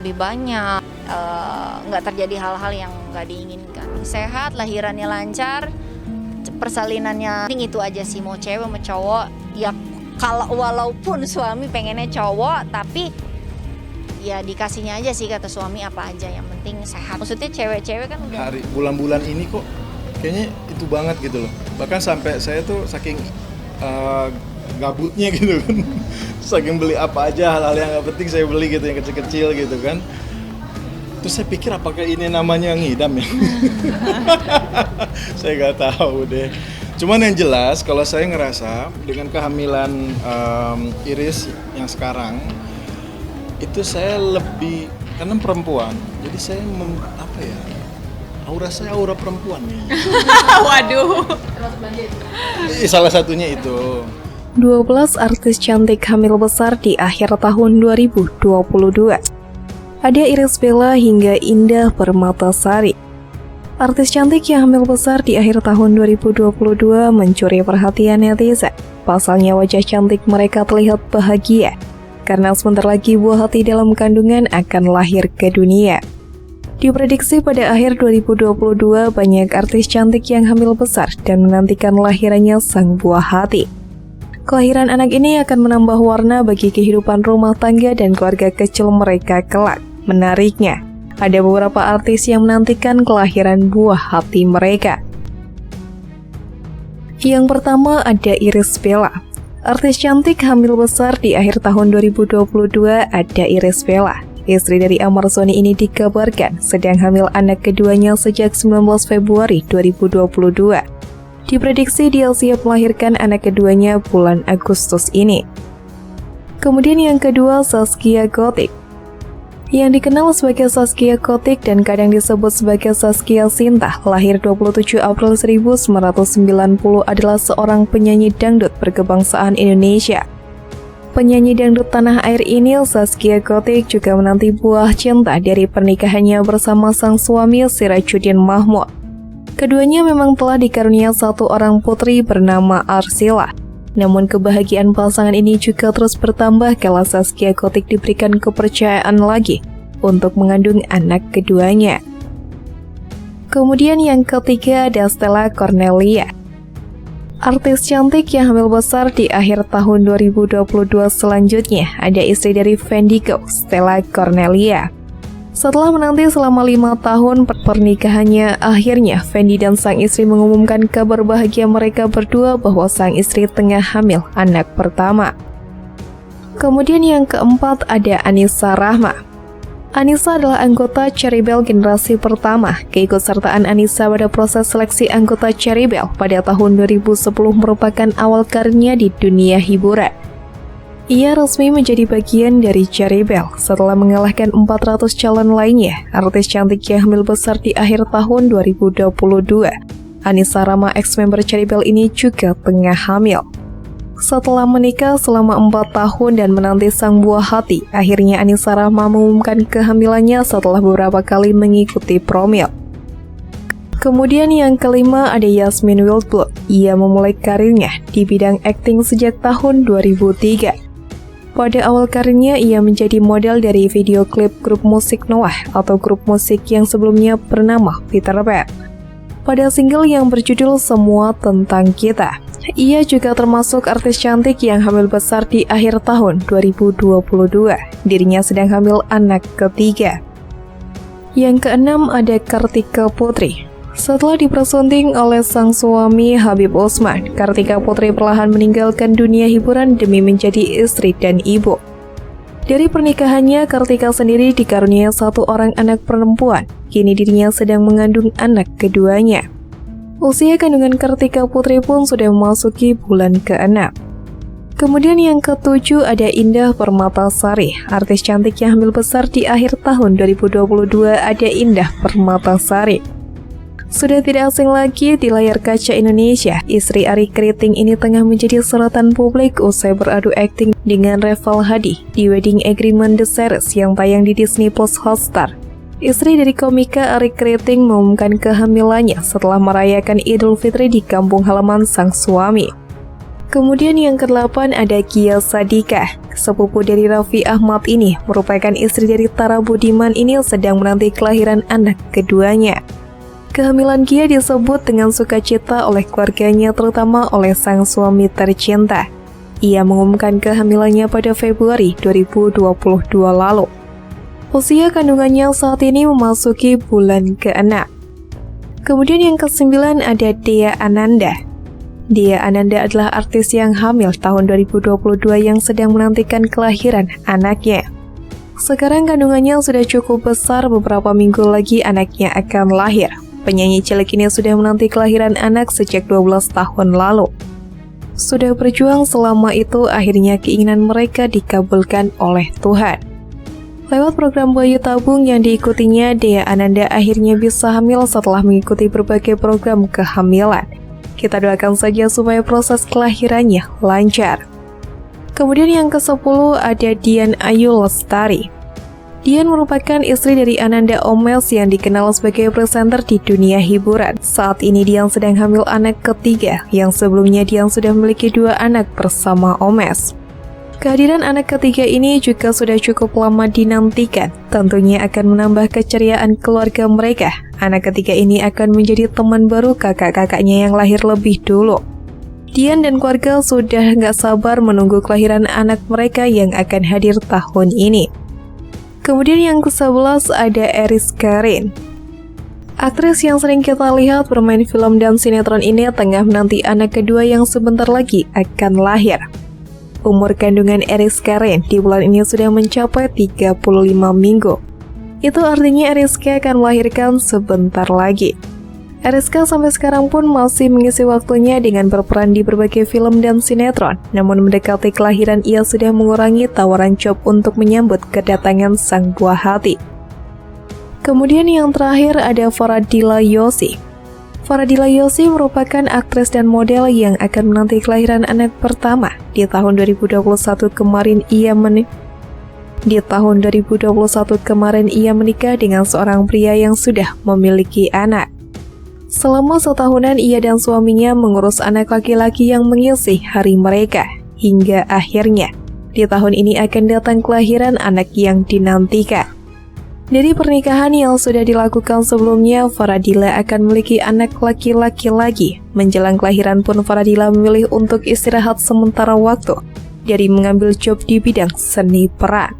lebih banyak, nggak terjadi hal-hal yang nggak diinginkan. Sehat, lahirannya lancar, persalinannya penting, itu aja sih, mau cewek mau cowok. Ya kalau walaupun suami pengennya cowok, tapi ya dikasihnya aja sih kata suami apa aja, yang penting sehat. Maksudnya cewek-cewek kan udah Hari bulan-bulan ini kok kayaknya itu banget gitu loh. Bahkan sampai saya tuh saking gabutnya gitu kan. Saking beli apa aja, hal-hal yang nggak penting saya beli gitu, yang kecil-kecil gitu kan. Terus saya pikir apakah ini namanya ngidam ya? Saya nggak tahu deh. Cuman yang jelas kalau saya ngerasa dengan kehamilan Iris yang sekarang itu saya lebih, karena perempuan, jadi saya aura saya aura perempuan nih. Waduh. Salah satunya itu. 12 artis cantik hamil besar di akhir tahun 2022. Ada Irish Bella hingga Indah Permatasari. Artis cantik yang hamil besar di akhir tahun 2022 mencuri perhatian netizen. Pasalnya wajah cantik mereka terlihat bahagia karena sebentar lagi buah hati dalam kandungan akan lahir ke dunia. Diprediksi pada akhir 2022 banyak artis cantik yang hamil besar dan menantikan lahirannya sang buah hati. Kelahiran anak ini akan menambah warna bagi kehidupan rumah tangga dan keluarga kecil mereka kelak. Menariknya, ada beberapa artis yang menantikan kelahiran buah hati mereka. Yang pertama ada Irish Bella. Artis cantik hamil besar di akhir tahun 2022 ada Irish Bella. Istri dari Amar Zoni ini dikabarkan sedang hamil anak keduanya sejak 19 Februari 2022. Diprediksi dia siap melahirkan anak keduanya bulan Agustus ini. Kemudian yang kedua, Zaskia Gotik. Yang dikenal sebagai Zaskia Gotik dan kadang disebut sebagai Zaskia Sinta, lahir 27 April 1990, adalah seorang penyanyi dangdut berkebangsaan Indonesia. Penyanyi dangdut tanah air ini, Zaskia Gotik, juga menanti buah cinta dari pernikahannya bersama sang suami Sirajuddin Mahmud. Keduanya memang telah dikarunia satu orang putri bernama Arsila. Namun kebahagiaan pasangan ini juga terus bertambah kala Zaskia Gotik diberikan kepercayaan lagi untuk mengandung anak keduanya. Kemudian yang ketiga ada Stella Cornelia. Artis cantik yang hamil besar di akhir tahun 2022 selanjutnya ada istri dari Vendigo, Stella Cornelia. Setelah menanti selama 5 tahun pernikahannya, akhirnya Fendi dan sang istri mengumumkan kabar bahagia mereka berdua bahwa sang istri tengah hamil anak pertama. Kemudian yang keempat ada Anissa Rahma. Anissa adalah anggota Cherrybelle generasi pertama. Keikutsertaan Anissa pada proses seleksi anggota Cherrybelle pada tahun 2010 merupakan awal karirnya di dunia hiburan. Ia resmi menjadi bagian dari Cherrybelle setelah mengalahkan 400 calon lainnya. Artis cantik yang hamil besar di akhir tahun 2022. Anissa Rahma, ex-member Cherrybelle ini juga tengah hamil. Setelah menikah selama 4 tahun dan menanti sang buah hati, akhirnya Anissa Rahma mengumumkan kehamilannya setelah beberapa kali mengikuti promil. Kemudian yang kelima ada Yasmin Wildblood. Ia memulai karirnya di bidang akting sejak tahun 2003. Pada awal karirnya, ia menjadi model dari video klip grup musik Noah atau grup musik yang sebelumnya bernama Peter Pan. Pada single yang berjudul Semua Tentang Kita, ia juga termasuk artis cantik yang hamil besar di akhir tahun 2022. Dirinya sedang hamil anak ketiga. Yang keenam ada Kartika Putri. Setelah dipersunting oleh sang suami Habib Usman, Kartika Putri perlahan meninggalkan dunia hiburan demi menjadi istri dan ibu. Dari pernikahannya, Kartika sendiri dikaruniai satu orang anak perempuan. Kini dirinya sedang mengandung anak keduanya. Usia kandungan Kartika Putri pun sudah memasuki bulan ke-6. Kemudian yang ketujuh ada Indah Permatasari. Artis cantik yang hamil besar di akhir tahun 2022 ada Indah Permatasari. Sudah tidak asing lagi di layar kaca Indonesia, istri Arie Kriting ini tengah menjadi sorotan publik usai beradu akting dengan Reval Hadi di Wedding Agreement The Series yang tayang di Disney Plus Hotstar. Istri dari komika Arie Kriting mengumumkan kehamilannya setelah merayakan Idul Fitri di kampung halaman sang suami. Kemudian yang ke-8 ada Kia Sadikah. Sepupu dari Raffi Ahmad ini merupakan istri dari Tara Budiman ini sedang menanti kelahiran anak keduanya. Kehamilan Kia disebut dengan sukacita oleh keluarganya, terutama oleh sang suami tercinta. Ia mengumumkan kehamilannya pada Februari 2022 lalu. Usia kandungannya saat ini memasuki bulan ke-6. Kemudian yang ke-9 ada Dea Ananda. Dea Ananda adalah artis yang hamil tahun 2022 yang sedang menantikan kelahiran anaknya. Sekarang kandungannya sudah cukup besar, beberapa minggu lagi anaknya akan lahir. Penyanyi cilik ini sudah menanti kelahiran anak sejak 12 tahun lalu. Sudah berjuang selama itu, akhirnya keinginan mereka dikabulkan oleh Tuhan. Lewat program bayi tabung yang diikutinya, Dea Ananda akhirnya bisa hamil setelah mengikuti berbagai program kehamilan. Kita doakan saja supaya proses kelahirannya lancar. Kemudian yang ke-10 ada Dian Ayu Lestari. Dian merupakan istri dari Ananda Omesh yang dikenal sebagai presenter di dunia hiburan. Saat ini Dian sedang hamil anak ketiga, yang sebelumnya Dian sudah memiliki 2 anak bersama Omesh. Kehadiran anak ketiga ini juga sudah cukup lama dinantikan. Tentunya akan menambah keceriaan keluarga mereka. Anak ketiga ini akan menjadi teman baru kakak-kakaknya yang lahir lebih dulu. Dian dan keluarga sudah nggak sabar menunggu kelahiran anak mereka yang akan hadir tahun ini. Kemudian yang ke-11 ada Eriska Rein. Aktris yang sering kita lihat bermain film dan sinetron ini tengah menanti anak kedua yang sebentar lagi akan lahir. Umur kandungan Eriska Rein di bulan ini sudah mencapai 35 minggu. Itu artinya Eriska akan melahirkan sebentar lagi. Eriska sampai sekarang pun masih mengisi waktunya dengan berperan di berbagai film dan sinetron. Namun mendekati kelahiran ia sudah mengurangi tawaran job untuk menyambut kedatangan sang buah hati. Kemudian yang terakhir ada Faradila Yosi. Faradila Yosi merupakan aktris dan model yang akan menanti kelahiran anak pertama. Di tahun 2021 kemarin ia menikah dengan seorang pria yang sudah memiliki anak. Selama setahunan ia dan suaminya mengurus anak laki-laki yang mengisi hari mereka. Hingga akhirnya, di tahun ini akan datang kelahiran anak yang dinantikan. Dari pernikahan yang sudah dilakukan sebelumnya, Faradila akan memiliki anak laki-laki lagi. Menjelang kelahiran pun Faradila memilih untuk istirahat sementara waktu dari mengambil job di bidang seni peran.